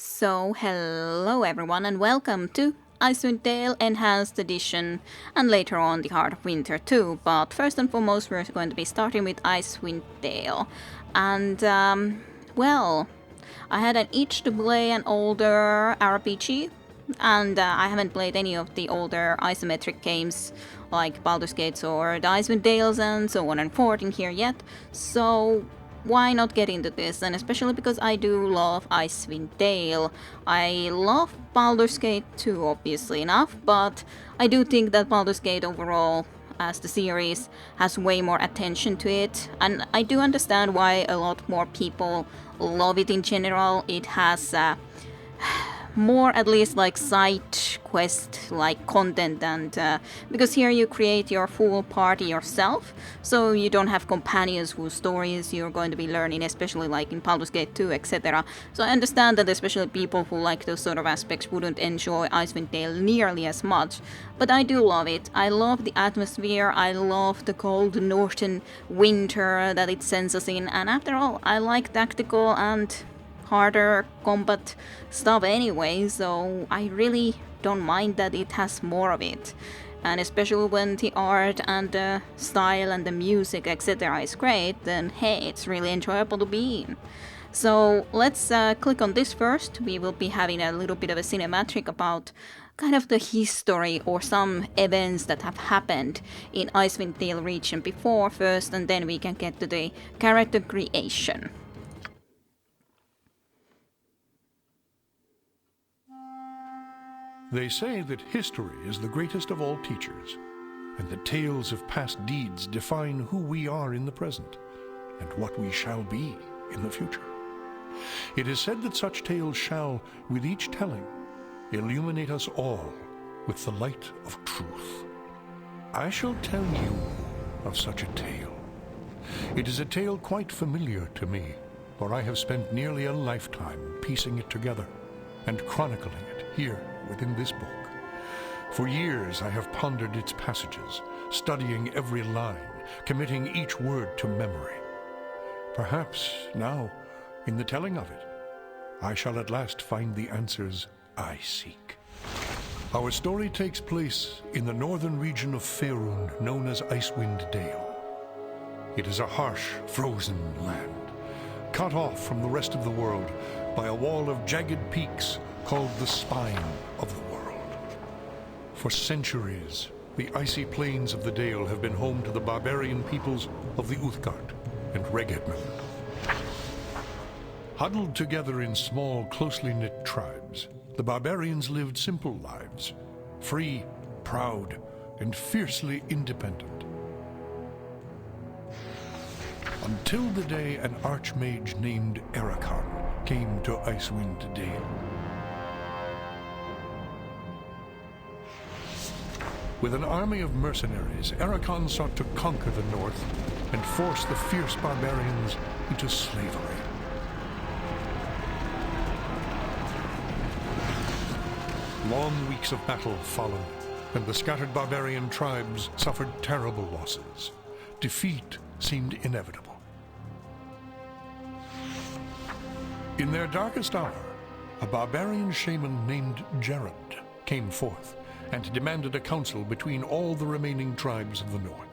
So, hello everyone and welcome to Icewind Dale Enhanced Edition and later on the Heart of Winter too. But first and foremost we're going to be starting with Icewind Dale. And, well, I had an itch to play an older RPG. And I haven't played any of the older isometric games like Baldur's Gate or the Icewind Dales and so on and forth in here yet. So why not get into this? And especially because I do love Icewind Dale. I love Baldur's Gate too, obviously enough, but I do think that Baldur's Gate overall as the series has way more attention to it, and I do understand why a lot more people love it in general. It has more at least like side quest like content, and because here you create your full party yourself, so you don't have companions whose stories you're going to be learning, especially like in Baldur's Gate 2, etc. So I understand that especially people who like those sort of aspects wouldn't enjoy Icewind Dale nearly as much, but I do love it. I love the atmosphere, I love the cold northern winter that it sends us in, and after all, I like tactical and harder combat stuff anyway, so I really don't mind that it has more of it. And especially when the art and the style and the music etc. is great, then hey, it's really enjoyable to be in. So let's click on this first. We will be having a little bit of a cinematic about kind of the history or some events that have happened in Icewind Dale region before first, and then we can get to the character creation. They say that history is the greatest of all teachers, and that tales of past deeds define who we are in the present, and what we shall be in the future. It is said that such tales shall, with each telling, illuminate us all with the light of truth. I shall tell you of such a tale. It is a tale quite familiar to me, for I have spent nearly a lifetime piecing it together and chronicling it here within this book. For years I have pondered its passages, studying every line, committing each word to memory. Perhaps now, in the telling of it, I shall at last find the answers I seek. Our story takes place in the northern region of Faerun, known as Icewind Dale. It is a harsh, frozen land, cut off from the rest of the world by a wall of jagged peaks called the Spine of the World. For centuries, the icy plains of the Dale have been home to the barbarian peoples of the Uthgard and Regedman. Huddled together in small, closely knit tribes, the barbarians lived simple lives, free, proud, and fiercely independent. Until the day an archmage named Erakan came to Icewind Dale. With an army of mercenaries, Erakan sought to conquer the north and force the fierce barbarians into slavery. Long weeks of battle followed, and the scattered barbarian tribes suffered terrible losses. Defeat seemed inevitable. In their darkest hour, a barbarian shaman named Jared came forth and demanded a council between all the remaining tribes of the north.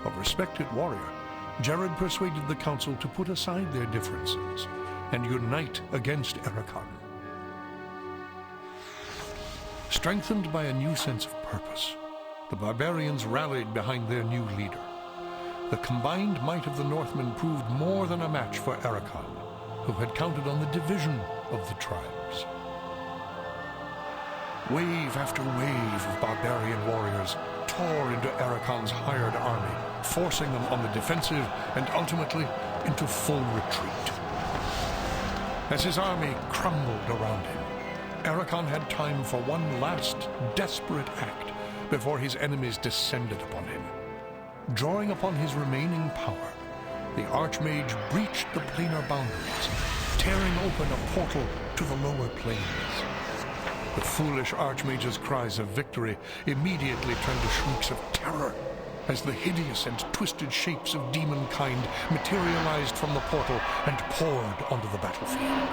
A respected warrior, Jared persuaded the council to put aside their differences and unite against Erakan. Strengthened by a new sense of purpose, the barbarians rallied behind their new leader. The combined might of the Northmen proved more than a match for Erakan, who had counted on the division of the tribes. Wave after wave of barbarian warriors tore into Erakan's hired army, forcing them on the defensive and ultimately into full retreat. As his army crumbled around him, Erakan had time for one last desperate act before his enemies descended upon him. Drawing upon his remaining power, the Archmage breached the planar boundaries, tearing open a portal to the lower planes. The foolish Archmage's cries of victory immediately turned to shrieks of terror as the hideous and twisted shapes of demonkind materialized from the portal and poured onto the battlefield.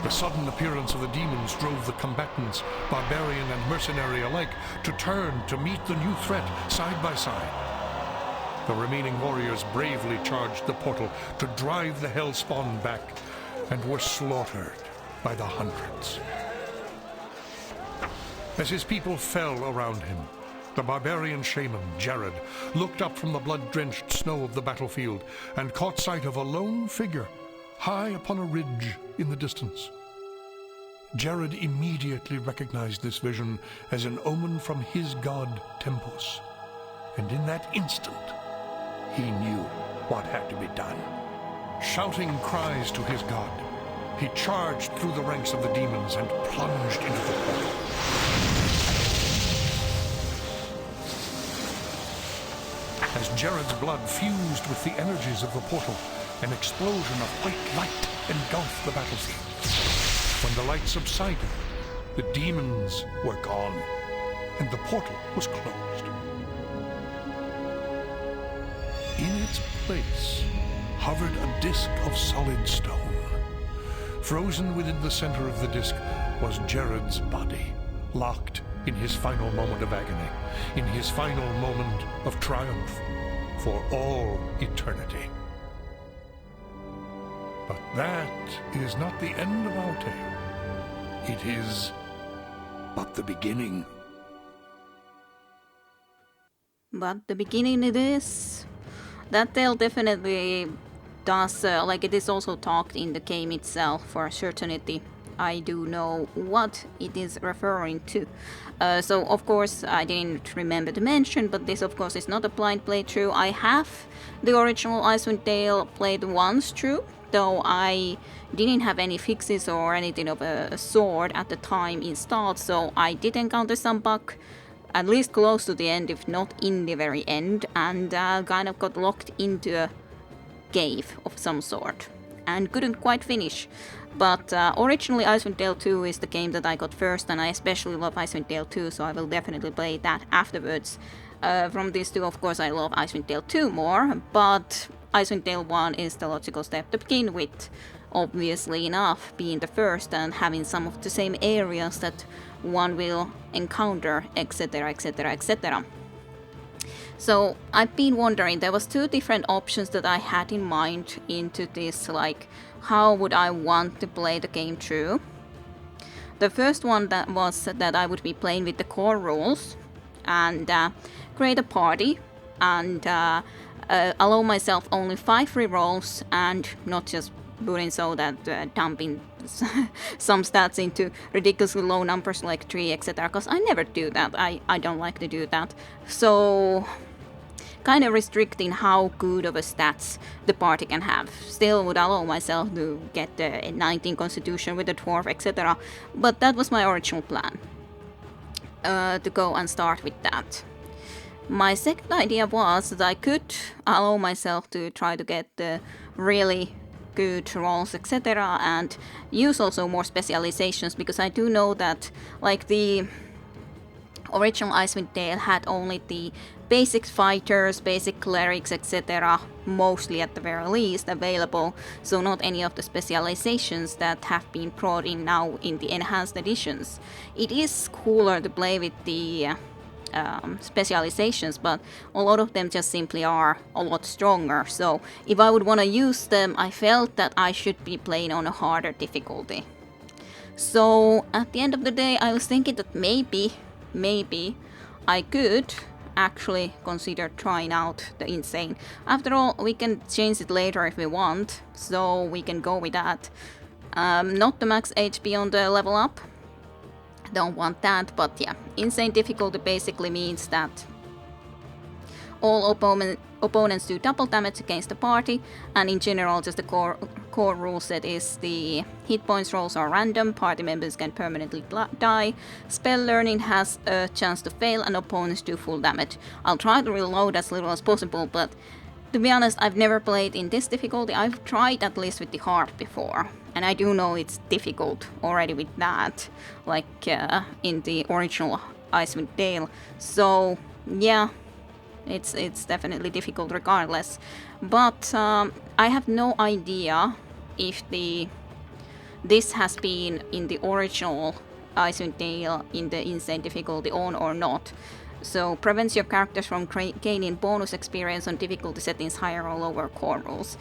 The sudden appearance of the demons drove the combatants, barbarian and mercenary alike, to turn to meet the new threat side by side. The remaining warriors bravely charged the portal to drive the hellspawn back, and were slaughtered by the hundreds. As his people fell around him, the barbarian shaman, Jared, looked up from the blood-drenched snow of the battlefield and caught sight of a lone figure high upon a ridge in the distance. Jared immediately recognized this vision as an omen from his god, Tempus, and in that instant, he knew what had to be done. Shouting cries to his god, he charged through the ranks of the demons and plunged into the portal. As Jared's blood fused with the energies of the portal, an explosion of white light engulfed the battlefield. When the light subsided, the demons were gone, and the portal was closed. In its place hovered a disk of solid stone. Frozen within the center of the disk was Jared's body, locked in his final moment of agony, in his final moment of triumph for all eternity. But that is not the end of our tale. It is but the beginning. But the beginning it is. That tale definitely does, like it is also talked in the game itself for certainty. I do know what it is referring to. So of course I didn't remember to mention, but this of course is not a blind playthrough. I have the original Icewind Dale played once through, though I didn't have any fixes or anything of a sort at the time installed, so I did encounter some bug at least close to the end, if not in the very end, and kind of got locked into a cave of some sort and couldn't quite finish. But originally Icewind Dale 2 is the game that I got first, and I especially love Icewind Dale 2, so I will definitely play that afterwards. From these two, of course, I love Icewind Dale 2 more, but Icewind Dale 1 is the logical step to begin with, obviously enough, being the first and having some of the same areas that one will encounter, etc, etc, etc. So I've been wondering, there was two different options that I had in mind into this, like how would I want to play the game through. The first one that was that I would be playing with the core rules and create a party and allow myself only 5 rerolls and not just putting so that dumping some stats into ridiculously low numbers like 3, etc, because I never do that. I don't like to do that. So kind of restricting how good of a stats the party can have. Still would allow myself to get a 19 constitution with a dwarf, etc. But that was my original plan, to go and start with that. My second idea was that I could allow myself to try to get the really good rolls, etc, and use also more specializations, because I do know that like the original Icewind Dale had only the basic fighters, basic clerics, etc, mostly at the very least available, so not any of the specializations that have been brought in now in the enhanced editions. It is cooler to play with the specializations, but a lot of them just simply are a lot stronger, so if I would want to use them, I felt that I should be playing on a harder difficulty. So at the end of the day, I was thinking that maybe I could actually consider trying out the insane. After all, we can change it later if we want, so we can go with that. Not the max HP on the level up, don't want that, but yeah, insane difficulty basically means that all opponents do double damage against the party, and in general just the core rule set is the hit points rolls are random, party members can permanently die, spell learning has a chance to fail, and opponents do full damage. I'll try to reload as little as possible, but to be honest, I've never played in this difficulty. I've tried at least with the hard before, and I do know it's difficult already with that, like in the original Icewind Dale. So yeah, It's definitely difficult regardless. But I have no idea if this has been in the original Icewind Dale in the insane difficulty on or not. So prevents your characters from gaining bonus experience on difficulty settings higher or lower core rules.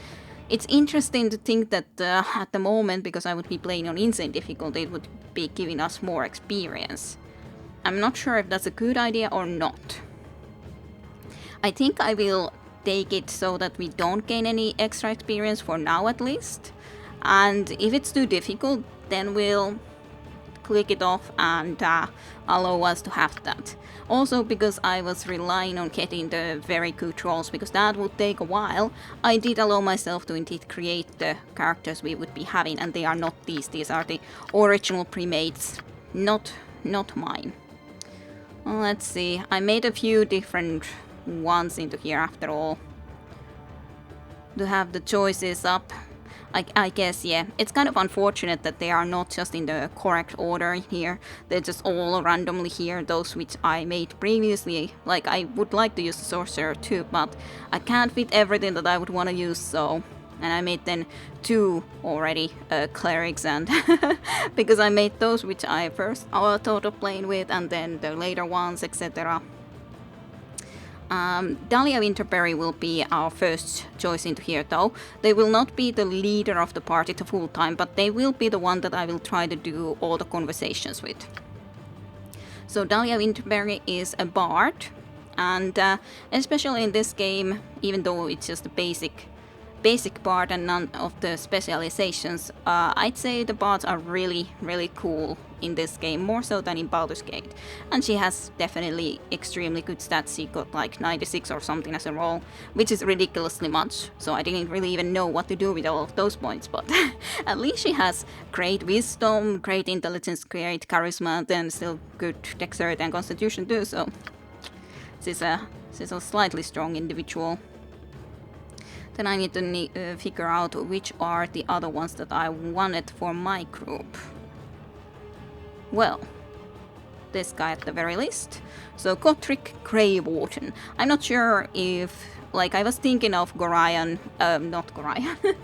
It's interesting to think that at the moment, because I would be playing on insane difficulty, it would be giving us more experience. I'm not sure if that's a good idea or not. I think I will take it so that we don't gain any extra experience for now at least. And if it's too difficult, then we'll click it off and allow us to have that. Also, because I was relying on getting the very good rolls, because that would take a while, I did allow myself to indeed create the characters we would be having, and they are not these. These are the original pre-mates, not mine. Well, let's see. I made a few different ones into here after all, to have the choices up. I guess, yeah, it's kind of unfortunate that they are not just in the correct order here. They're just all randomly here, those which I made previously. Like, I would like to use the sorcerer too, but I can't fit everything that I would want to use, so... And I made then 2 already, clerics, and because I made those which I first thought of playing with, and then the later ones, etc. Dahlia Winterberry will be our first choice into here though. They will not be the leader of the party the full time, but they will be the one that I will try to do all the conversations with. So Dahlia Winterberry is a bard, and especially in this game, even though it's just a basic bard and none of the specializations, I'd say the bards are really cool in this game, more so than in Baldur's Gate. And she has definitely extremely good stats. She got like 96 or something as a roll, which is ridiculously much, so I didn't really even know what to do with all of those points, but at least she has great wisdom, great intelligence, great charisma, then still good dexterity and constitution too, so she's a slightly strong individual. Then I need to figure out which are the other ones that I wanted for my group. Well, this guy at the very least. So Gotrek Greywarden. I'm not sure if, like, I was thinking of Gorion, not Gorion,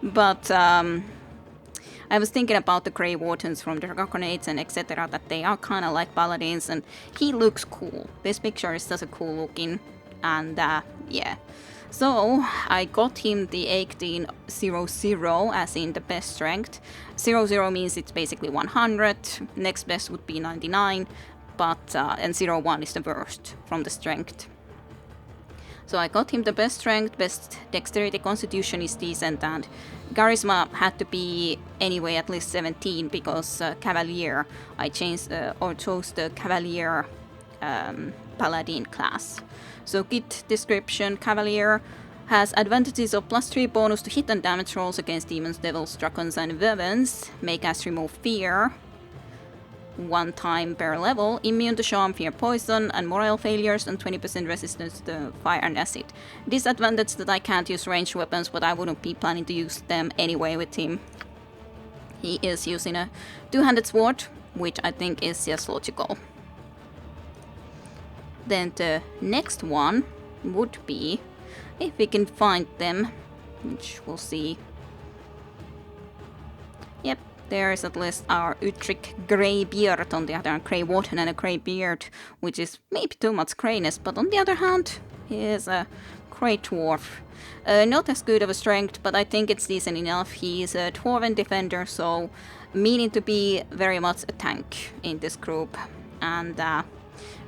but I was thinking about the Greywardens from the Dragonades and etc. that they are kind of like paladins, and he looks cool. This picture is just a cool looking, and yeah. So I got him the 1800, as in the best strength. 00 means it's basically 100, next best would be 99, but and 01 is the worst from the strength. So I got him the best strength, best dexterity, constitution is decent, and charisma had to be anyway at least 17, because cavalier, I changed or chose the cavalier paladin class. So kit description: Cavalier has advantages of +3 bonus to hit and damage rolls against demons, devils, dragons, and wyverns. May cast remove fear 1 time per level. Immune to charm, fear, poison, and morale failures, and 20% resistance to fire and acid. Disadvantage that I can't use ranged weapons, but I wouldn't be planning to use them anyway with him. He is using a 2-handed sword, which I think is just logical. Then the next one would be, if we can find them, which we'll see. Yep, there's at least our Utric Greybeard on the other hand, Greywarden and a Greybeard, which is maybe too much greyness, but on the other hand, he is a Grey Dwarf. Not as good of a strength, but I think it's decent enough. He is a Dwarven defender, so meaning to be very much a tank in this group, and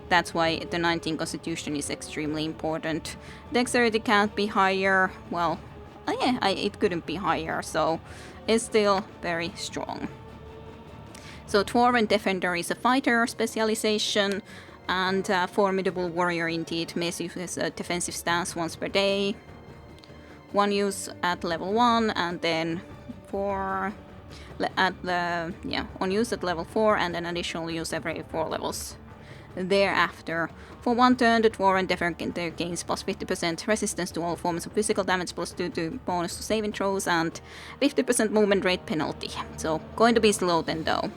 that's why the 19 constitution is extremely important. Dexterity can't be higher. Well, yeah, it couldn't be higher, so it's still very strong. So Dwarven Defender is a fighter specialization, and a formidable warrior indeed. May use a defensive stance once per day. 1 use at level 1, and then 4 on use at level 4, and an additional use every 4 levels. Thereafter, for 1 turn, the Dwarven Defender gains plus 50% resistance to all forms of physical damage, plus 2 to bonus to saving throws, and 50% movement rate penalty. So, going to be slow then though.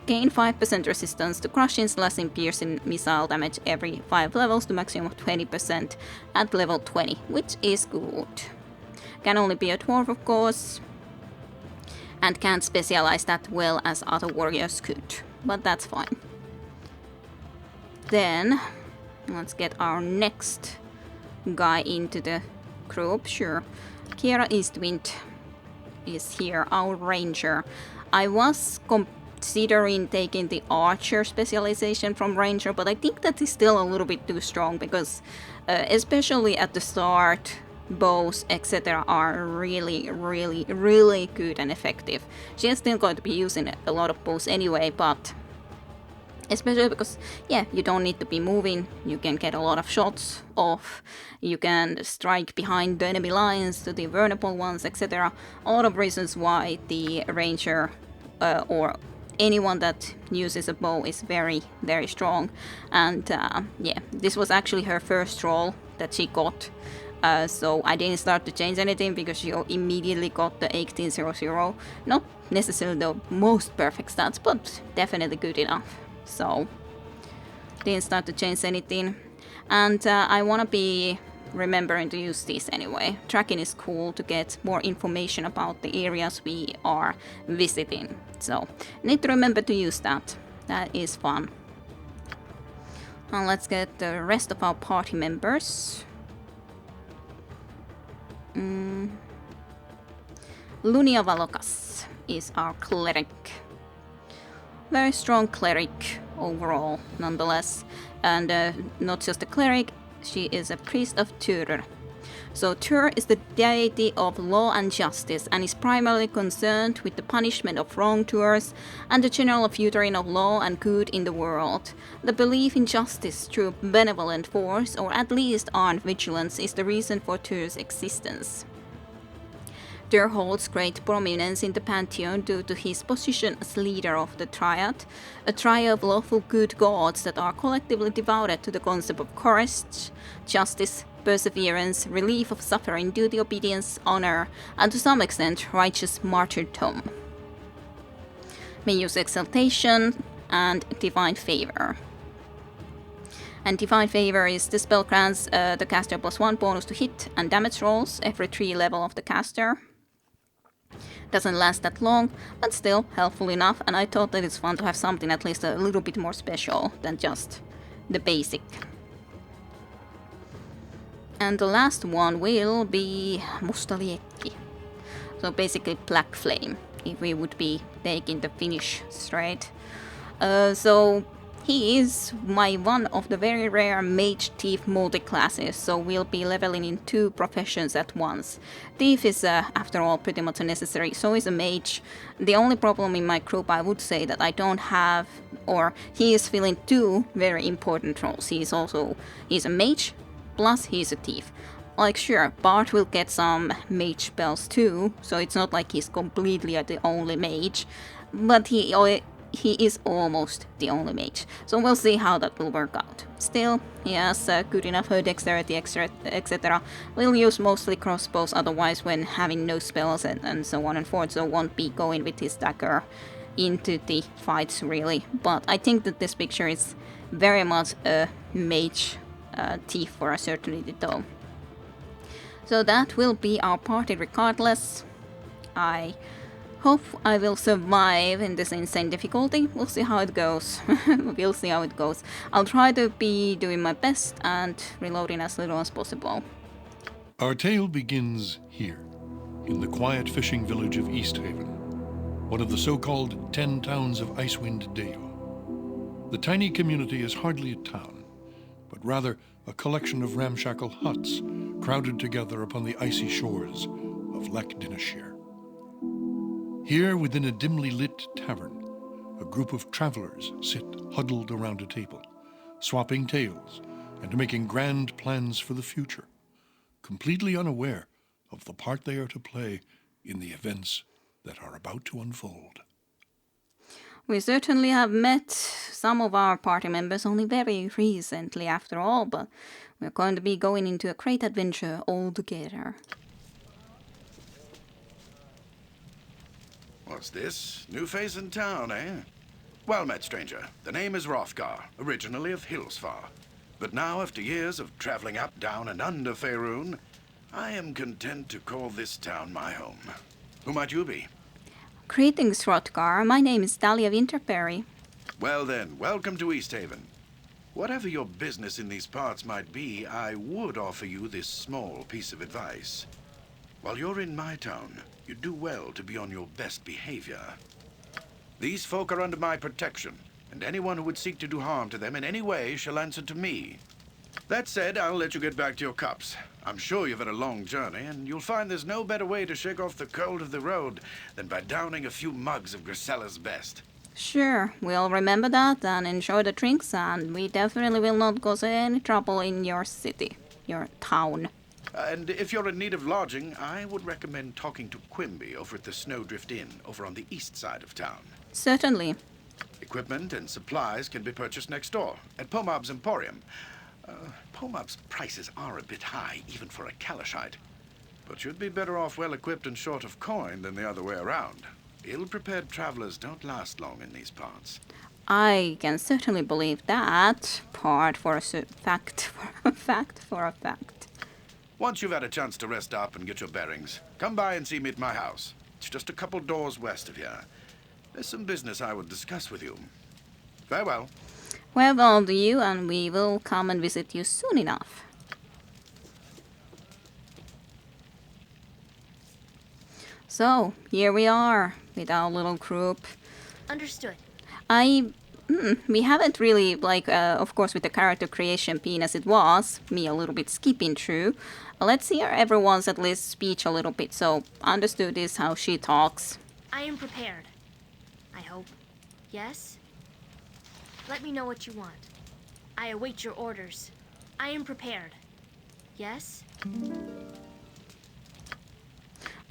Gain 5% resistance to crushing, slashing, piercing missile damage every 5 levels to maximum of 20% at level 20, which is good. Can only be a dwarf, of course, and can't specialize that well as other warriors could, but that's fine. Then, let's get our next guy into the group, sure. Kiera Eastwind is here, our ranger. I was considering taking the archer specialization from ranger, but I think that is still a little bit too strong because especially at the start, bows etc. are really good and effective. She is still going to be using a lot of bows anyway, but especially because, yeah, you don't need to be moving, you can get a lot of shots off, you can strike behind the enemy lines to the vulnerable ones, etc. A lot of reasons why the ranger or anyone that uses a bow is very strong. And yeah, this was actually her first role that she got. So I didn't start to change anything because she immediately got the 1800. Not necessarily the most perfect stats, but definitely good enough. So didn't start to change anything. And I want to be remembering to use this anyway. Tracking is cool to get more information about the areas we are visiting. So need to remember to use that. That is fun. And let's get the rest of our party members. Lunia Valokas is our cleric. Very strong cleric overall, nonetheless. And not just a cleric, she is a priest of Tyr. So Tyr is the deity of law and justice and is primarily concerned with the punishment of wrongdoers and the general feuding of law and good in the world. The belief in justice through benevolent force, or at least armed vigilance, is the reason for Tyr's existence. Tyr holds great prominence in the pantheon due to his position as leader of the Triad, a triad of lawful good gods that are collectively devoted to the concept of courage, justice, perseverance, relief of suffering, duty, obedience, honor, and to some extent righteous martyrdom. May use exaltation and divine favor. And divine favor is the spell grants the caster +1 bonus to hit and damage rolls every 3 level of the caster. Doesn't last that long, but still helpful enough, and I thought that it's fun to have something at least a little bit more special than just the basic. And the last one will be Mustaliekki. So basically Black Flame, if we would be taking the Finnish straight. So he is one of the very rare Mage Thief multi-classes, so we'll be leveling in 2 professions at once. Thief is, after all, pretty much necessary, so is a Mage. The only problem in my group, I would say, that I don't have, or he is filling 2 very important roles. He's a Mage, plus he's a Thief. Like, sure, Bart will get some Mage spells too, so it's not like he's completely the only Mage, but he is almost the only Mage, so we'll see how that will work out. Still, he has good enough dexterity, etc. We'll use mostly crossbows otherwise when having no spells and so on and forth, so won't be going with his dagger into the fights really. But I think that this picture is very much a Mage Thief for a certainty though. So that will be our party regardless. I hope I will survive in this insane difficulty. We'll see how it goes. We'll see how it goes. I'll try to be doing my best and reloading as little as possible. Our tale begins here, in the quiet fishing village of Easthaven, one of the so-called 10 towns of Icewind Dale. The tiny community is hardly a town, but rather a collection of ramshackle huts crowded together upon the icy shores of Lech Dinashir. Here, within a dimly lit tavern, a group of travelers sit huddled around a table, swapping tales and making grand plans for the future, completely unaware of the part they are to play in the events that are about to unfold. We certainly have met some of our party members only very recently after all, but we're going to be going into a great adventure all together. What's this? New face in town, eh? Well met, stranger. The name is Rothgar, originally of Hillsfar. But now, after years of traveling up, down, and under Faerun, I am content to call this town my home. Who might you be? Greetings, Hrothgar. My name is Dahlia Winterberry. Well then, welcome to Easthaven. Whatever your business in these parts might be, I would offer you this small piece of advice. While you're in my town, you do well to be on your best behavior. These folk are under my protection, and anyone who would seek to do harm to them in any way shall answer to me. That said, I'll let you get back to your cups. I'm sure you've had a long journey, and you'll find there's no better way to shake off the cold of the road than by downing a few mugs of Grisella's best. Sure, we'll remember that and enjoy the drinks, and we definitely will not cause any trouble in your city, your town. And if you're in need of lodging, I would recommend talking to Quimby over at the Snowdrift Inn over on the east side of town. Certainly. Equipment and supplies can be purchased next door at Pullups Emporium. Pullups' prices are a bit high, even for a Kalashite. But you'd be better off well-equipped and short of coin than the other way around. Ill-prepared travelers don't last long in these parts. I can certainly believe that part for a fact. Once you've had a chance to rest up and get your bearings, come by and see me at my house. It's just a couple doors west of here. There's some business I would discuss with you. Farewell. Farewell to you, and we will come and visit you soon enough. So, here we are with our little group. Understood. We haven't really, of course, with the character creation being as it was, me a little bit skipping through. Let's hear everyone's at least speech a little bit. So, understood is how she talks. I am prepared. I hope. Yes? Let me know what you want. I await your orders. I am prepared. Yes?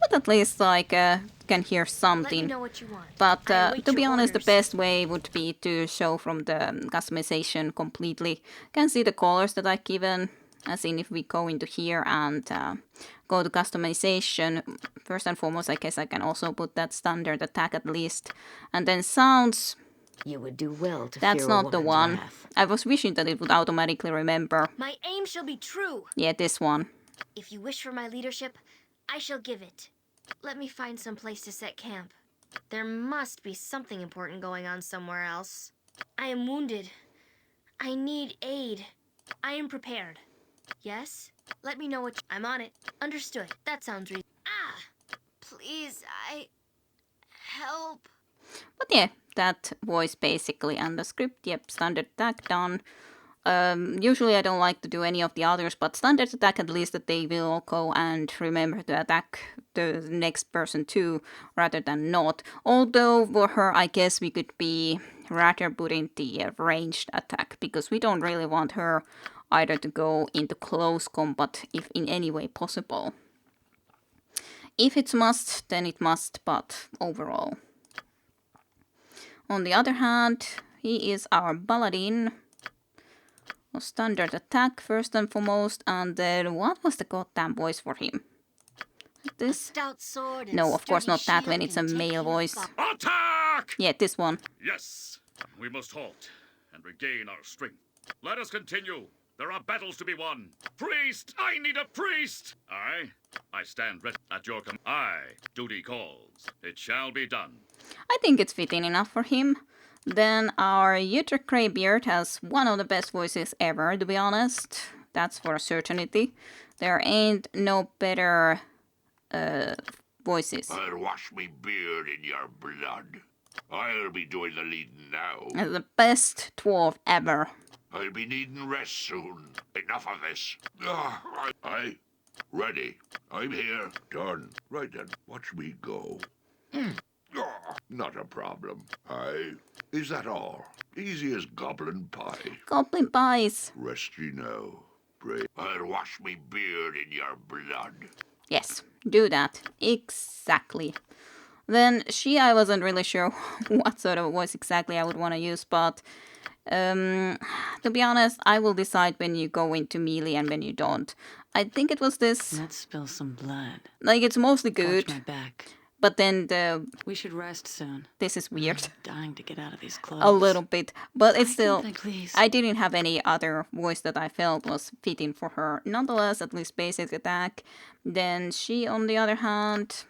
But at least, can hear something. Let me know what you want. But to be your honest, orders. the best way would be to show from the customization completely. Can see the colors that I've given. As in, if we go into here and go to customization, first and foremost, I guess I can also put that standard attack at least. And then sounds, You would do well to that's fear not a the woman's one. wrath. I was wishing that it would automatically remember. My aim shall be true. Yeah, this one. If you wish for my leadership, I shall give it. Let me find some place to set camp. There must be something important going on somewhere else. I am wounded. I need aid. I am prepared. Yes? Let me know what I'm on it. Understood. That sounds reasonable. Please, help. But yeah, that voice basically. And the script, yep, standard attack done. Usually I don't like to do any of the others, but standard attack at least that they will go and remember to attack the next person too, rather than not. Although for her, I guess we could be rather putting the ranged attack, because we don't really want her either to go into close combat if in any way possible. If it's must, then it must, but overall. On the other hand, he is our paladin. Standard attack first and foremost, and then what was the goddamn voice for him? This? Stout sword and No, of course sturdy not that shield when it's a can take male you voice. far. Attack! Yeah, this one. Yes, we must halt and regain our strength. Let us continue. There are battles to be won. Priest! I need a priest! I stand ready at your command. Duty calls. It shall be done. I think it's fitting enough for him. Then our Uther Greybeard has one of the best voices ever, to be honest. That's for a certainty. There ain't no better voices. I'll wash me beard in your blood. I'll be doing the leading now. The best dwarf ever. I'll be needing rest soon. Enough of this. I ready. I'm here. Done. Right then, watch me go. Not a problem. Is that all? Easy as goblin pie. Goblin pies. Rest ye now. Pray. I'll wash me beard in your blood. Yes, do that. Exactly. Then I wasn't really sure what sort of voice exactly I would want to use, but to be honest, I will decide when you go into melee and when you don't. I think it was this. Let's spill some blood. Like, it's mostly good. Watch my back. But then We should rest soon. this is weird. Dying to get out of these clothes. A little bit. But it's still... Please. I didn't have any other voice that I felt was fitting for her. Nonetheless, at least basic attack. Then she, on the other hand...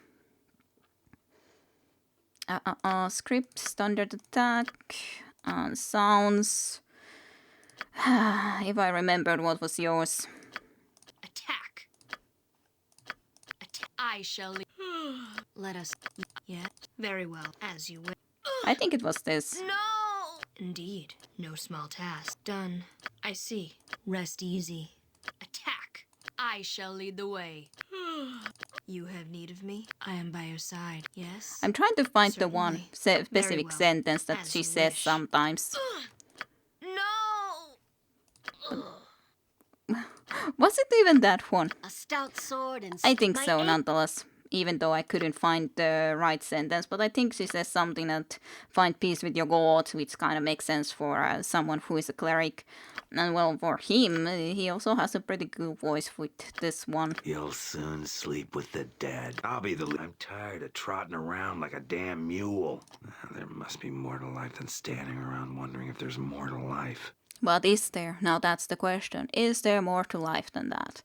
script, standard attack, sounds. If I remembered what was yours. Attack. I shall let us. Yeah, very well, as you will. I think it was this. No! Indeed, no small task. Done. I see. Rest easy. Attack. I shall lead the way. You have need of me. I am by your side. Yes? I'm trying to find the Certainly. one specific well. sentence that As she you says wish. sometimes. No! Was it even that one? A stout sword and I think my so, nonetheless. Even though I couldn't find the right sentence, but I think she says something that find peace with your gods, which kind of makes sense for someone who is a cleric. And well, for him, he also has a pretty good voice with this one. You'll soon sleep with the dead. I'll be the I'm tired of trotting around like a damn mule. There must be more to life than standing around wondering if there's more to life. But is there? Now that's the question. Is there more to life than that?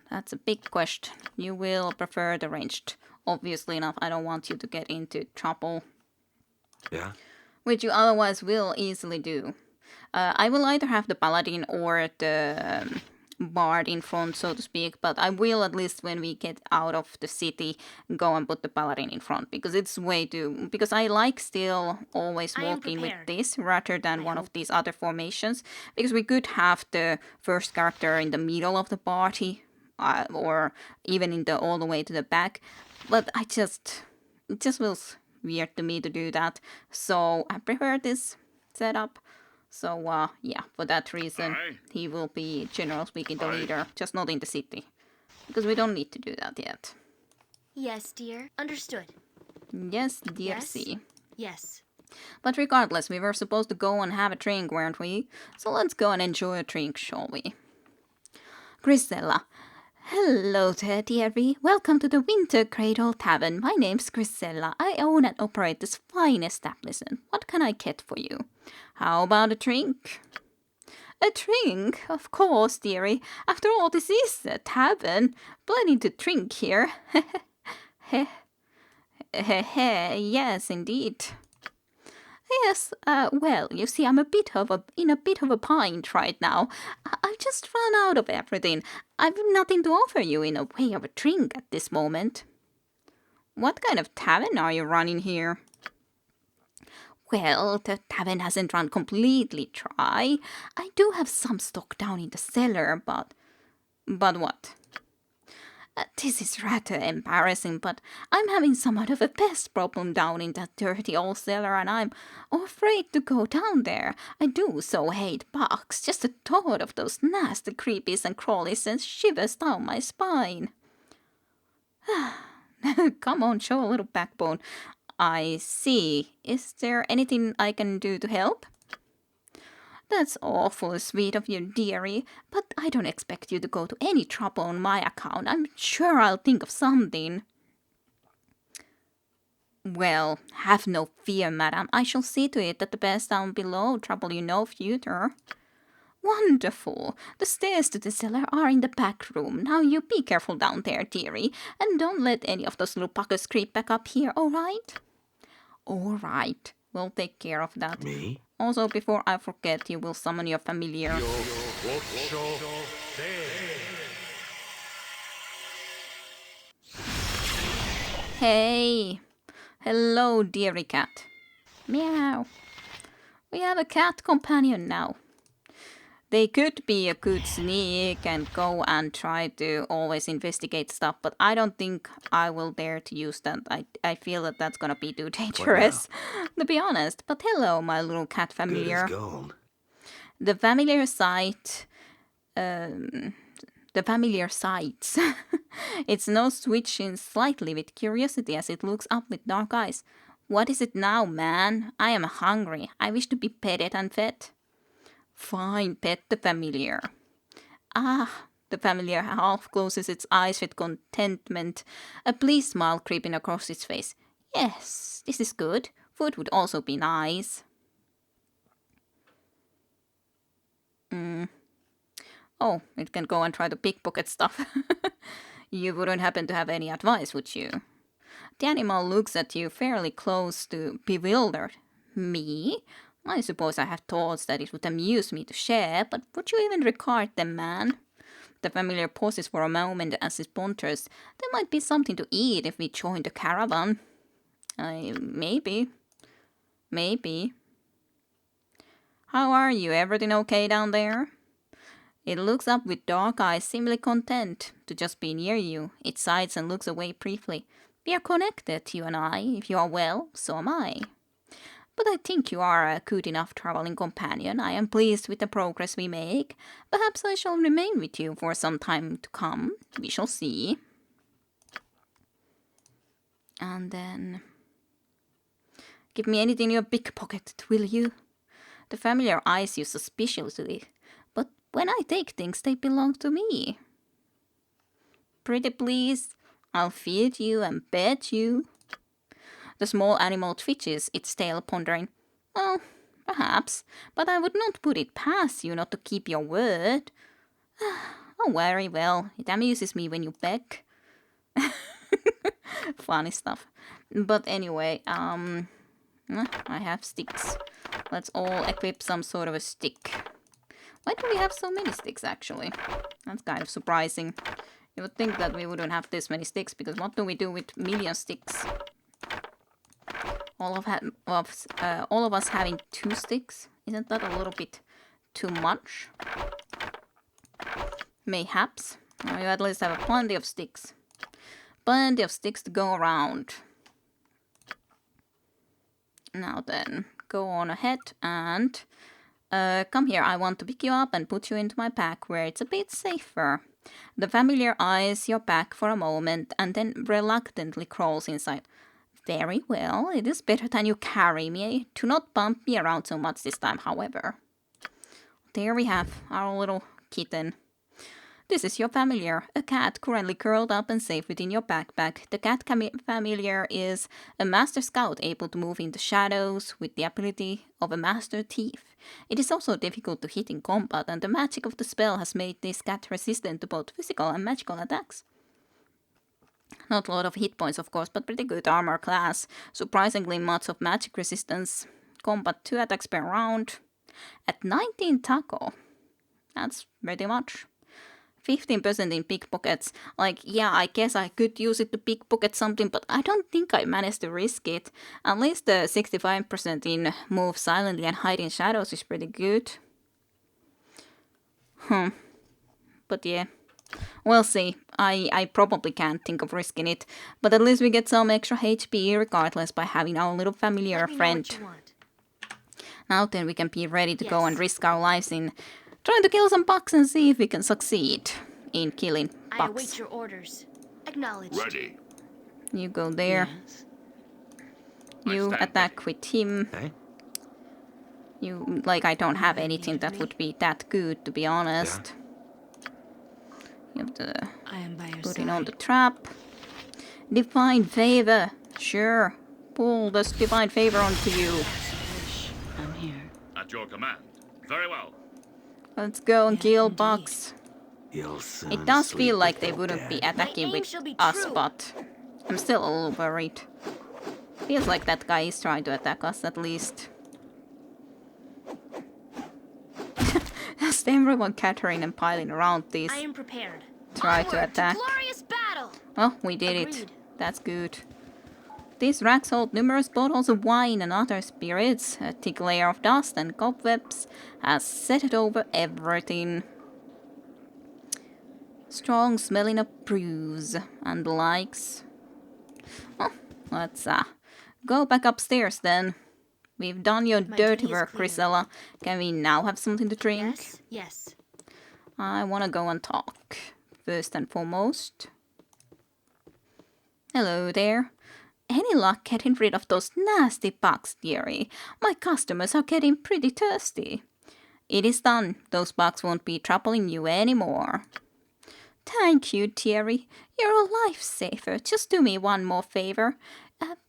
That's a big question. You will prefer the ranged. Obviously enough, I don't want you to get into trouble. Yeah? Which you otherwise will easily do. I will either have the paladin or the bard in front, so to speak, but I will, at least when we get out of the city, go and put the paladin in front, because it's way too... Because I like still always I am walking with prepared. this rather than one of these other formations, because we could have the first character in the middle of the party, or even in the all the way to the back, but it just feels weird to me to do that, so I prefer this setup. So, yeah, for that reason, Aye. he will be, generally speaking, the Aye. leader, just not in the city. Because we don't need to do that yet. Yes, dear. Understood. Yes, dear Yes? C. Yes. But regardless, we were supposed to go and have a drink, weren't we? So let's go and enjoy a drink, shall we? Grisella. Hello there, dearie. Welcome to the Winter Cradle Tavern. My name's Grisella. I own and operate this fine establishment. What can I get for you? How about a drink? A drink? Of course, dearie. After all, this is a tavern. Plenty to drink here. Yes, indeed. Yes, well, you see, I'm in a bit of a bind right now. I've just run out of everything. I've nothing to offer you in a way of a drink at this moment. What kind of tavern are you running here? Well, the tavern hasn't run completely dry. I do have some stock down in the cellar, but... But what? This is rather embarrassing, but I'm having somewhat of a pest problem down in that dirty old cellar, and I'm afraid to go down there. I do so hate bugs. Just the thought of those nasty creepies and crawlies sends shivers down my spine. Come on, show a little backbone. I see. Is there anything I can do to help? That's awful sweet of you, dearie, but I don't expect you to go to any trouble on my account. I'm sure I'll think of something. Well, have no fear, madam. I shall see to it that the bears down below trouble you no further. Wonderful. The stairs to the cellar are in the back room. Now you be careful down there, dearie, and don't let any of those little puckers creep back up here, all right? All right. We'll take care of that. Me? Also, before I forget, you will summon your familiar. Hey! Hello, dearie cat. Meow. We have a cat companion now. They could be a good sneak and go and try to always investigate stuff, but I don't think I will dare to use that. I feel that that's gonna be too dangerous, to be honest. But hello, my little cat Good familiar. as gold. The familiar sight... the familiar sights. Its nose twitching slightly with curiosity as it looks up with dark eyes. What is it now, man? I am hungry. I wish to be petted and fed. Fine, pet the familiar. Ah, The familiar half closes its eyes with contentment, a pleased smile creeping across its face. Yes, this is good. Food would also be nice. Oh, it can go and try to pickpocket stuff. You wouldn't happen to have any advice, would you? The animal looks at you fairly close to bewildered. Me? I suppose I have thoughts that it would amuse me to share, but would you even regard them, man? The familiar pauses for a moment as it ponders. There might be something to eat if we join the caravan. Maybe. Maybe. How are you? Everything okay down there? It looks up with dark eyes, seemingly content to just be near you. It sighs and looks away briefly. We are connected, you and I. If you are well, so am I. But I think you are a good enough traveling companion. I am pleased with the progress we make. Perhaps I shall remain with you for some time to come. We shall see. And then... Give me anything in your big pocket, will you? The familiar eyes you suspiciously. But when I take things, they belong to me. Pretty please, I'll feed you and pet you. The small animal twitches its tail, pondering. Well, perhaps, but I would not put it past you not to keep your word. Oh, very well. It amuses me when you beg. Funny stuff. But anyway, I have sticks. Let's all equip some sort of a stick. Why do we have so many sticks, actually? That's kind of surprising. You would think that we wouldn't have this many sticks, because what do we do with million sticks? All of us having 2 sticks? Isn't that a little bit too much? Mayhaps. We at least have plenty of sticks. Plenty of sticks to go around. Now then, go on ahead and come here. I want to pick you up and put you into my pack where it's a bit safer. The familiar eyes your pack for a moment and then reluctantly crawls inside. Very well, it is better than you carry me. Do not bump me around so much this time, however. There we have our little kitten. This is your familiar, a cat currently curled up and safe within your backpack. The cat familiar is a master scout able to move in the shadows with the ability of a master thief. It is also difficult to hit in combat, and the magic of the spell has made this cat resistant to both physical and magical attacks. Not a lot of hit points, of course, but pretty good armor class. Surprisingly much of magic resistance. Combat 2 attacks per round. At 19 taco. That's pretty much. 15% in pickpockets. Like, yeah, I guess I could use it to pickpocket something, but I don't think I managed to risk it. At least the 65% in move silently and hide in shadows is pretty good. But yeah. We'll see. I probably can't think of risking it, but at least we get some extra HP regardless by having our little familiar friend. Now then we can be ready to go and risk our lives in trying to kill some bugs and see if we can succeed in killing bugs. I await your orders. Acknowledged. Ready. You go there. Yes. You attack with him. Hey? You, like, I don't have anything that would be that good, to be honest. You have to I am by your put side. it on the trap. Divine favor. Sure. Pull this divine favor onto you. I'm here. At your command. Very well. Let's go and Yes, kill indeed. bugs. You'll soon It does sleep feel like with they the wouldn't be dead. attacking aim with shall be us, true. but I'm still a little worried. Feels like that guy is trying to attack us at least. Just everyone cattering and piling around these. I am prepared. Try to Onward attack. glorious battle. Oh, we did it. Agreed. That's good. These racks hold numerous bottles of wine and other spirits. A thick layer of dust and cobwebs has settled over everything. Strong smelling of brews and the likes. Oh, let's go back upstairs then. We've done your My dirty tea is work, clear. Grisella. Can we now have something to drink? Yes, yes. I want to go and talk, first and foremost. Hello there. Any luck getting rid of those nasty bugs, dearie? My customers are getting pretty thirsty. It is done. Those bugs won't be troubling you anymore. Thank you, dearie. You're a lifesaver. Just do me one more favor.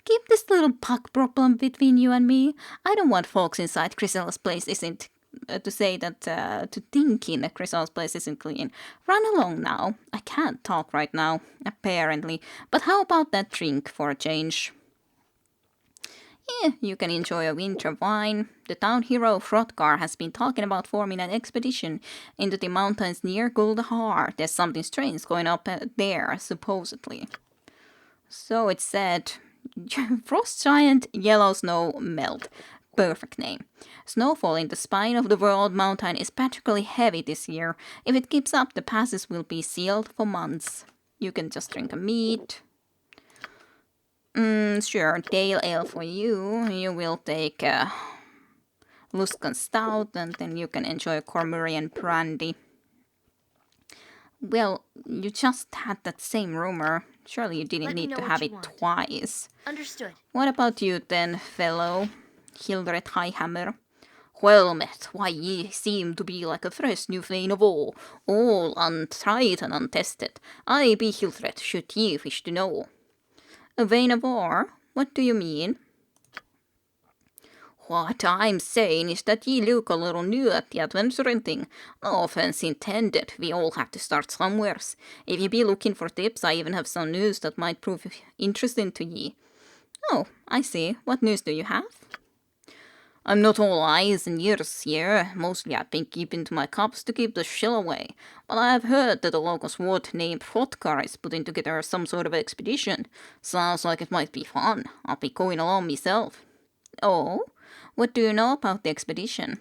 Keep this little bug problem between you and me. I don't want folks inside Chrysalis Place isn't to say that to thinking that Chrysalis Place isn't clean. Run along now. I can't talk right now, apparently. But how about that drink for a change? You can enjoy a winter wine. The town hero Hrothgar has been talking about forming an expedition into the mountains near Guldahar. There's something strange going up there, supposedly. So it said, Frost Giant Yellow Snow Melt. Perfect name. Snowfall in the spine of the world mountain is particularly heavy this year. If it keeps up, the passes will be sealed for months. You can just drink a mead. Sure, Dale Ale for you. You will take a Luskan Stout, and then you can enjoy a Cormurian Brandy. Well, you just had that same rumor. Surely you didn't need to have it twice. Understood. What about you then, fellow? Hildred Highhammer. Well met, why ye seem to be like a fresh new vein of all untried and untested. I be Hildred, should ye wish to know. A vein of ore? What do you mean? What I'm saying is that ye look a little new at the adventuring thing. No offense intended, we all have to start somewheres. If ye be looking for tips, I even have some news that might prove interesting to ye. Oh, I see. What news do you have? I'm not all eyes and ears here. Mostly I've been keeping to my cups to keep the chill away. But I have heard that a local sword named Hrothgar is putting together some sort of expedition. Sounds like it might be fun. I'll be going along myself. Oh? What do you know about the expedition?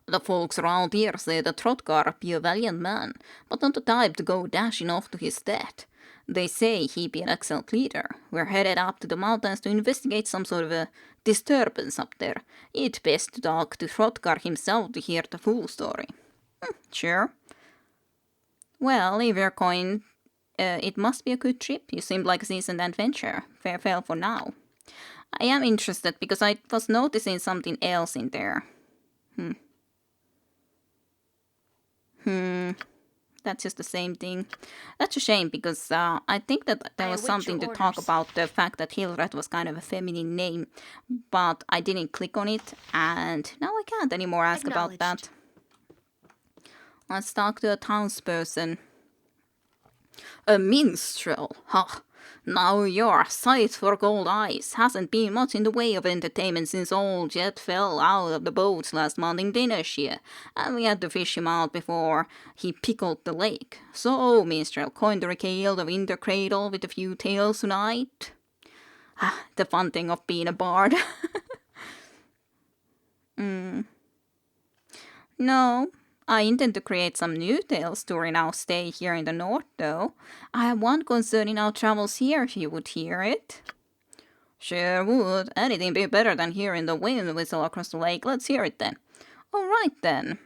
The folks around here say that Hrothgar be a valiant man, but not the type to go dashing off to his death. They say he be an excellent leader. We're headed up to the mountains to investigate some sort of a disturbance up there. It's best to talk to Hrothgar himself to hear the full story. Sure. Well, if you're going, it must be a good trip. You seem like a seasoned adventurer. Farewell for now. I am interested because I was noticing something else in there. That's just the same thing. That's a shame because I think that there was something to talk about the fact that Hildred was kind of a feminine name, but I didn't click on it, and now I can't anymore ask about that. Let's talk to a townsperson. A minstrel, ha! Now your sight for gold eyes hasn't been much in the way of entertainment since old Jet fell out of the boat last mountain dinner shear, and we had to fish him out before he pickled the lake. So, minstrel, coin to regale the winter cradle with a few tales tonight. The fun thing of being a bard. No. I intend to create some new tales during our stay here in the north, though. I have one concerning our travels here, if you would hear it. Sure would. Anything be better than hearing the wind whistle across the lake. Let's hear it then. All right, then.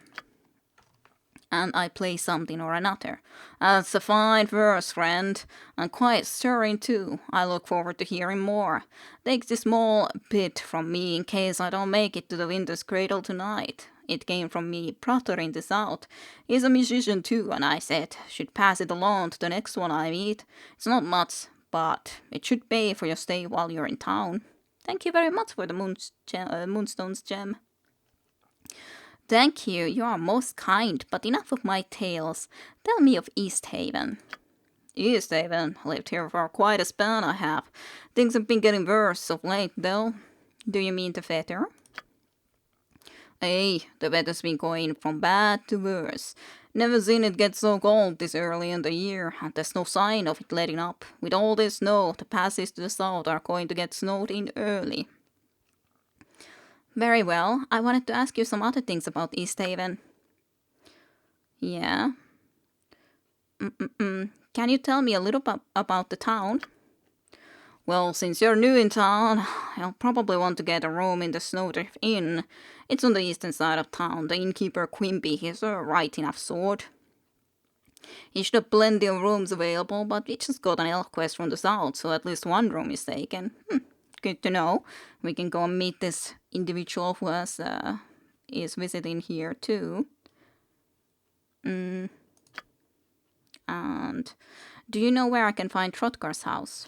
And I play something or another. That's a fine verse, friend, and quite stirring too. I look forward to hearing more. Take this small bit from me in case I don't make it to the winter's cradle tonight. It came from me prottering this out. He's a musician too, and I said, should pass it along to the next one I meet. It's not much, but it should pay for your stay while you're in town. Thank you very much for the Moonstone's gem. Thank you, you are most kind, but enough of my tales. Tell me of Easthaven. Easthaven? Lived here for quite a span I have. Things have been getting worse of late, though. Do you mean the weather? Hey, the weather's been going from bad to worse. Never seen it get so cold this early in the year, and there's no sign of it letting up. With all this snow, the passes to the south are going to get snowed in early. Very well. I wanted to ask you some other things about Easthaven. Yeah? Can you tell me a little about the town? Well, since you're new in town, you'll probably want to get a room in the Snowdrift Inn. It's on the eastern side of town. The innkeeper Quimby is a right enough sort. He should have plenty of rooms available, but we just got an elf quest from the south, so at least one room is taken. Good to know. We can go and meet this individual who is visiting here too. And do you know where I can find Hrothgar's house?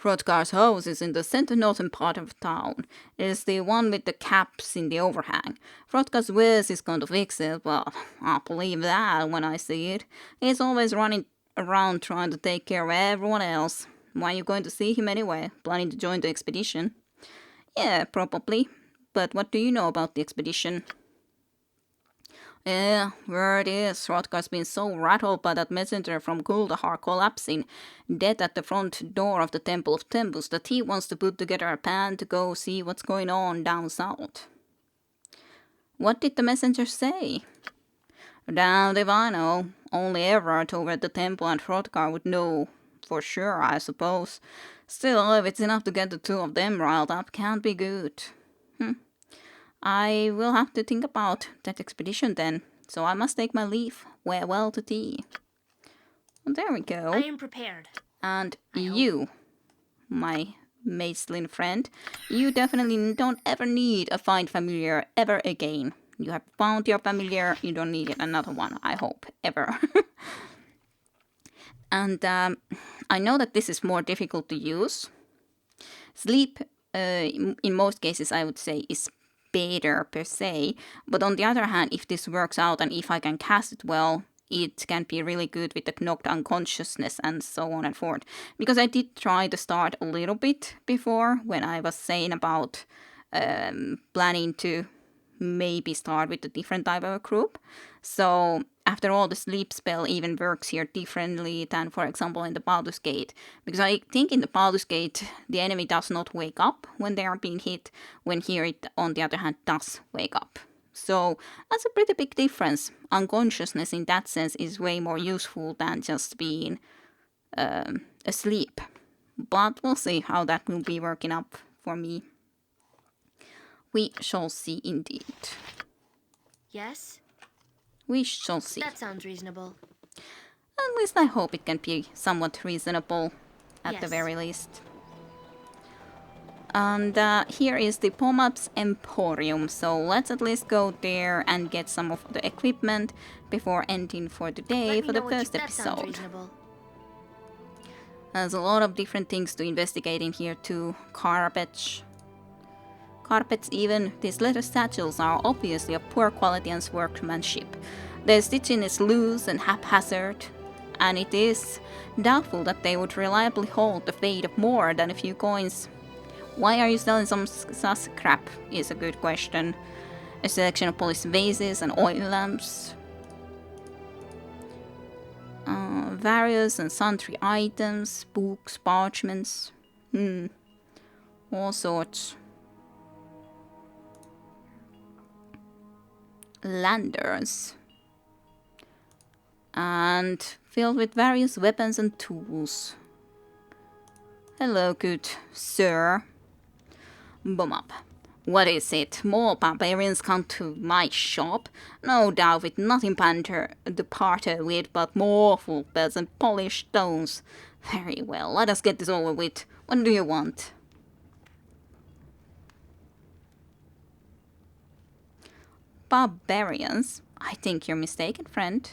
Hrothgar's house is in the center northern part of town. It is the one with the caps in the overhang. Hrothgar's Wiz is going to fix it, but I'll believe that when I see it. He's always running around trying to take care of everyone else. Why are you going to see him anyway? Planning to join the expedition? Yeah, probably. But what do you know about the expedition? Yeah, word is Hrothgar's been so rattled by that messenger from Guldahar collapsing dead at the front door of the Temple of Temples that he wants to put together a plan to go see what's going on down south. What did the messenger say? Damned if I know. Only Everard over at the temple and Hrothgar would know for sure, I suppose. Still, if it's enough to get the two of them riled up, can't be good. I will have to think about that expedition then, so I must take my leave. Farewell to tea. Well, there we go. I am prepared. And you, my Maislin friend, you definitely don't ever need a find familiar ever again. You have found your familiar, you don't need another one, I hope, ever. And I know that this is more difficult to use. Sleep, in most cases, I would say, is better per se, but on the other hand, if this works out and if I can cast it well, it can be really good with the knocked unconsciousness and so on and forth. Because I did try to start a little bit before when I was saying about planning to maybe start with a different type of a group. So after all, the sleep spell even works here differently than, for example, in the Baldur's Gate. Because I think in the Baldur's Gate, the enemy does not wake up when they are being hit, when here it, on the other hand, does wake up. So that's a pretty big difference. Unconsciousness in that sense is way more useful than just being asleep. But we'll see how that will be working up for me. We shall see indeed. Yes? We shall see. That sounds reasonable. At least I hope it can be somewhat reasonable at the Yes. very least. And here is the Pullups Emporium, so let's at least go there and get some of the equipment before ending for the day Let me for the know what you- first that sounds episode. reasonable. There's a lot of different things to investigate in here too. Carpets even. These leather satchels are obviously of poor quality and workmanship. Their stitching is loose and haphazard, and it is doubtful that they would reliably hold the fate of more than a few coins. Why are you selling some sus crap is a good question. A selection of polished vases and oil lamps. Various and sundry items, books, parchments. All sorts. Lanterns. And filled with various weapons and tools. Hello, good sir. Boom up. What is it? More barbarians come to my shop? No doubt with nothing to parter with but more full bells and polished stones. Very well, let us get this over with. What do you want? Barbarians? I think you're mistaken, friend.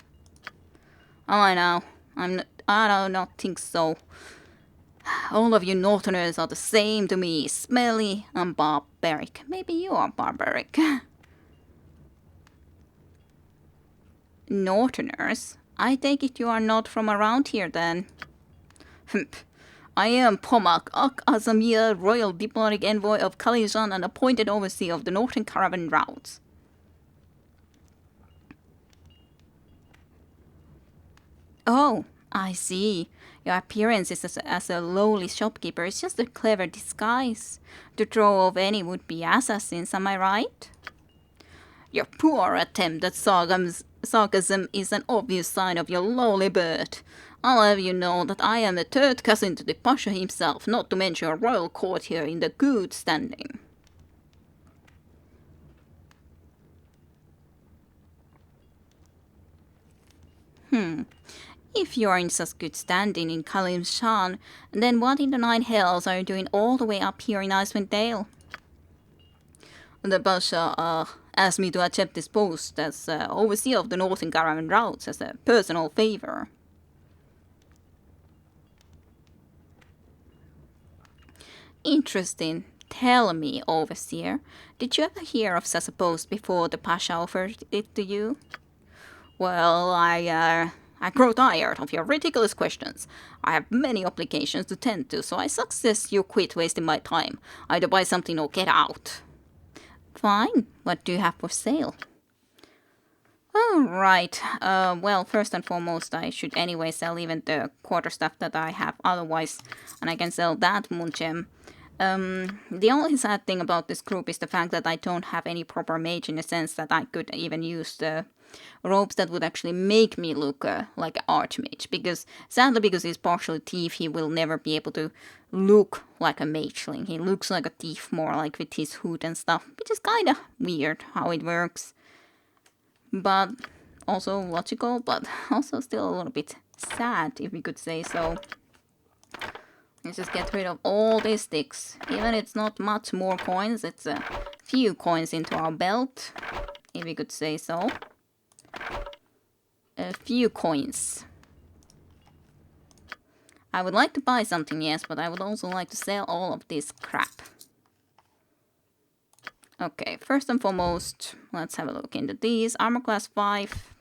Oh, I know. I do not think so. All of you Northerners are the same to me, smelly and barbaric. Maybe you are barbaric. Northerners? I take it you are not from around here then. I am Pomak Azamir, royal diplomatic envoy of Kalijan and appointed overseer of the northern caravan routes. Oh, I see. Your appearance as a lowly shopkeeper is just a clever disguise to throw off any would-be assassins, am I right? Your poor attempt at sarcasm is an obvious sign of your lowly birth. I'll have you know that I am a third cousin to the Pasha himself, not to mention a royal courtier in the good standing. If you are in such good standing in Kalim Shan, then what in the nine hells are you doing all the way up here in Icewind Dale? The Pasha, asked me to accept this post as overseer of the Northern Caravan routes as a personal favor. Interesting. Tell me, overseer, did you ever hear of such a post before the Pasha offered it to you? Well, I grow tired of your ridiculous questions. I have many obligations to tend to, so I suggest you quit wasting my time. Either buy something or get out. Fine. What do you have for sale? Alright. Well, first and foremost, I should anyway sell even the quarter stuff that I have otherwise, and I can sell that Munchem. The only sad thing about this group is the fact that I don't have any proper mage in the sense that I could even use the robes that would actually make me look like an archmage. Because, sadly, because he's partially thief, he will never be able to look like a mageling. He looks like a thief more like with his hood and stuff, which is kinda weird how it works. But also logical, but also still a little bit sad, if we could say so. Let's just get rid of all these sticks. Even it's not much more coins, it's a few coins into our belt, if we could say so. A few coins. I would like to buy something, yes, but I would also like to sell all of this crap. Okay, first and foremost, let's have a look into these. Armor class 5.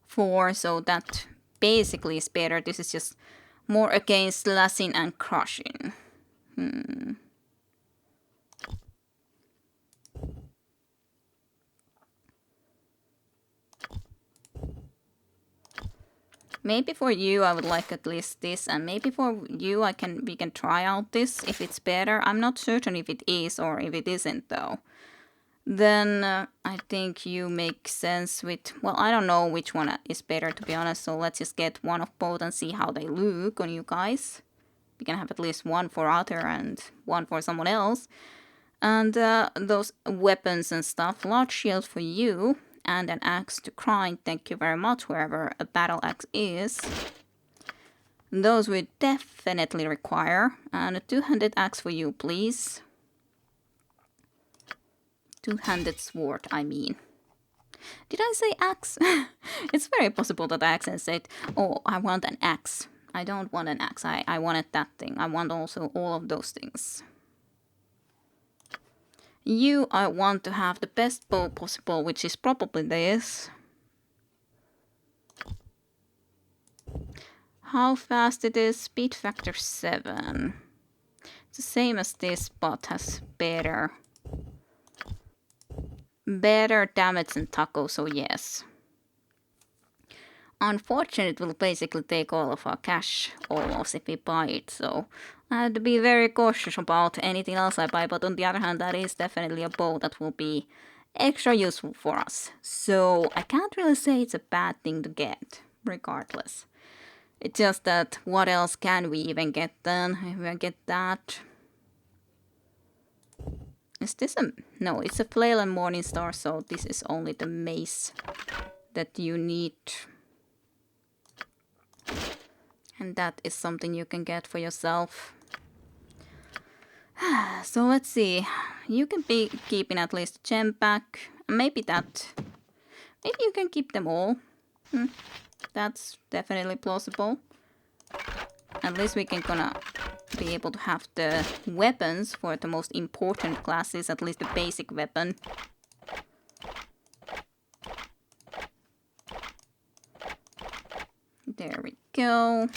4, so that basically is better. This is just more against slashing and crushing. Maybe for you I would like at least this, and maybe for you we can try out this if it's better. I'm not certain if it is or if it isn't though. Then I think you make sense with, well, I don't know which one is better to be honest, so let's just get one of both and see how they look on you guys. We can have at least one for Arthur and one for someone else. And those weapons and stuff, large shield for you, and an axe to grind, thank you very much, wherever a battle axe is. Those we definitely require, and a two-handed axe for you, please. Two-handed sword, I mean. Did I say axe? It's very possible that I accidentally said, oh, I want an axe. I don't want an axe, I wanted that thing. I want also all of those things. You, I want to have the best bow possible, which is probably this. How fast it is? Speed factor 7. It's the same as this, but has better damage than Taco, so yes. Unfortunately, it will basically take all of our cash almost if we buy it, so I have to be very cautious about anything else I buy, but on the other hand, that is definitely a bow that will be extra useful for us. So I can't really say it's a bad thing to get, regardless. It's just that what else can we even get then? If we get that. Is this a... No, it's a flail and morning star, so this is only the mace that you need. And that is something you can get for yourself. So let's see. You can be keeping at least a gem pack. Maybe that. Maybe you can keep them all. That's definitely plausible. At least we can gonna be able to have the weapons for the most important classes, at least the basic weapon. There we go.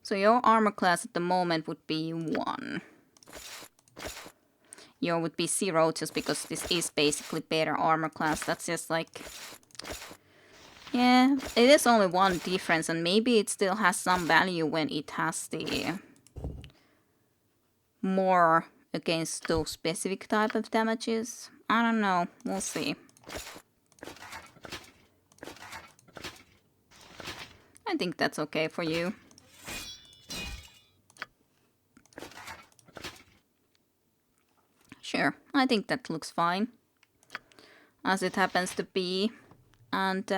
So your armor class at the moment would be 1. Your would be 0 just because this is basically better armor class. That's just like... Yeah, it is only 1 difference, and maybe it still has some value when it has the... more against those specific type of damages. I don't know, we'll see. I think that's okay for you. Sure, I think that looks fine. As it happens to be. And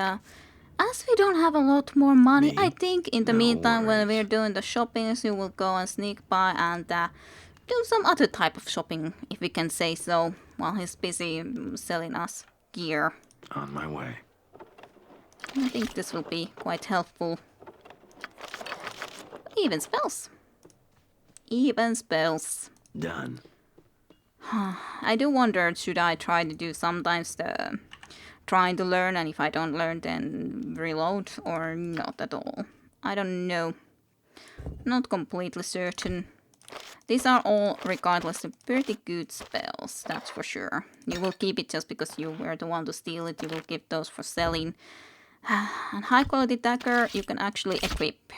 As we don't have a lot more money, Me? I think in the No meantime, when worries. we're doing the shoppings, you will go and sneak by and do some other type of shopping, if we can say so, while he's busy selling us gear. On my way. I think this will be quite helpful. Even spells. Even spells. Done. I do wonder, should I try to do sometimes the trying to learn, and if I don't learn then reload, or not at all. I don't know. Not completely certain. These are all, regardless, pretty good spells, that's for sure. You will keep it just because you were the one to steal it, you will give those for selling. And high quality dagger you can actually equip.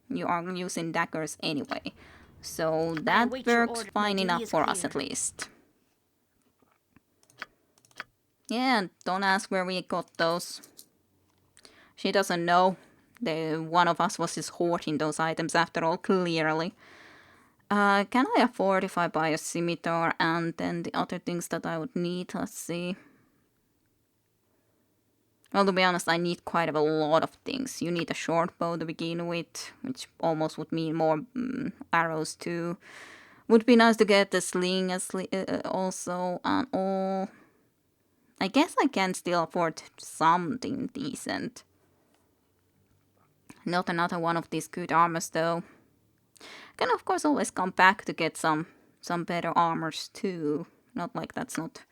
You are using daggers anyway. So that works fine enough for us at least. Yeah, don't ask where we got those. She doesn't know. One of us was just hoarding those items after all, clearly. Can I afford if I buy a scimitar and then the other things that I would need? Let's see. Well, to be honest, I need quite a lot of things. You need a short bow to begin with, which almost would mean more arrows too. Would be nice to get the sling also, and all. I guess I can still afford something decent. Not another one of these good armors though. Can of course always come back to get some better armors too. Not like that's not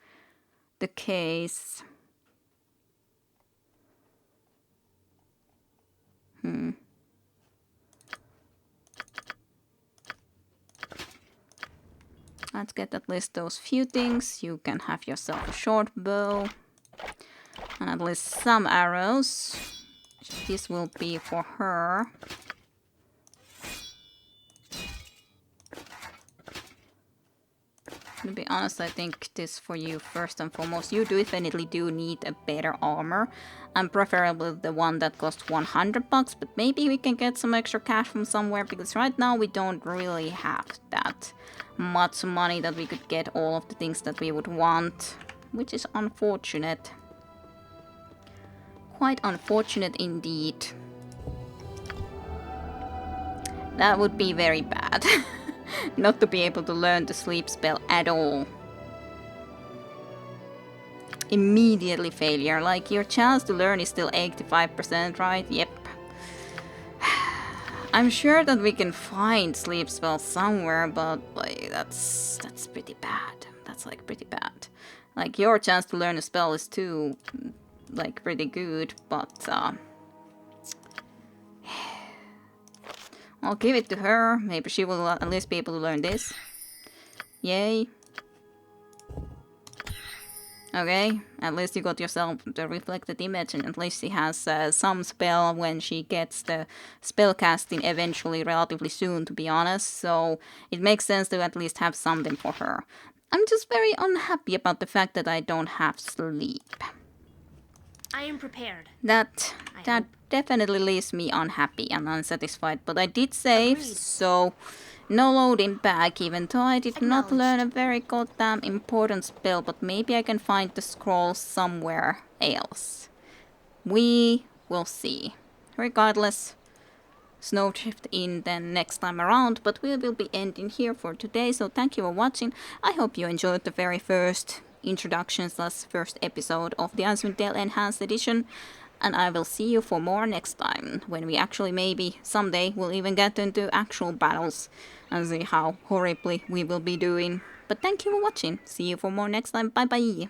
the case. Let's get at least those few things. You can have yourself a short bow. And at least some arrows. This will be for her. To be honest, I think this for you first and foremost. You definitely do need a better armor. And preferably the one that costs 100 bucks. But maybe we can get some extra cash from somewhere. Because right now we don't really have that much money that we could get all of the things that we would want. Which is unfortunate. Quite unfortunate indeed. That would be very bad. Not to be able to learn the sleep spell at all. Immediately failure. Like, your chance to learn is still 85%, right? Yep. I'm sure that we can find sleep spells somewhere, but like, that's pretty bad. That's like pretty bad. Like, your chance to learn a spell is too, like, pretty good, but I'll give it to her. Maybe she will at least be able to learn this. Yay. Okay, at least you got yourself the reflected image, and at least she has some spell when she gets the spell casting eventually relatively soon, to be honest. So it makes sense to at least have something for her. I'm just very unhappy about the fact that I don't have sleep. I am prepared. That definitely leaves me unhappy and unsatisfied, but I did save, Agreed. so no loading back, even though I did not learn a very goddamn important spell, but maybe I can find the scroll somewhere else. We will see. Regardless, Snowdrift in then next time around, but we will be ending here for today, so thank you for watching. I hope you enjoyed the very first introduction / first episode of the Icewind Dale Enhanced Edition, and I will see you for more next time, when we actually maybe someday will even get into actual battles and see how horribly we will be doing. But thank you for watching. See you for more next time. Bye bye.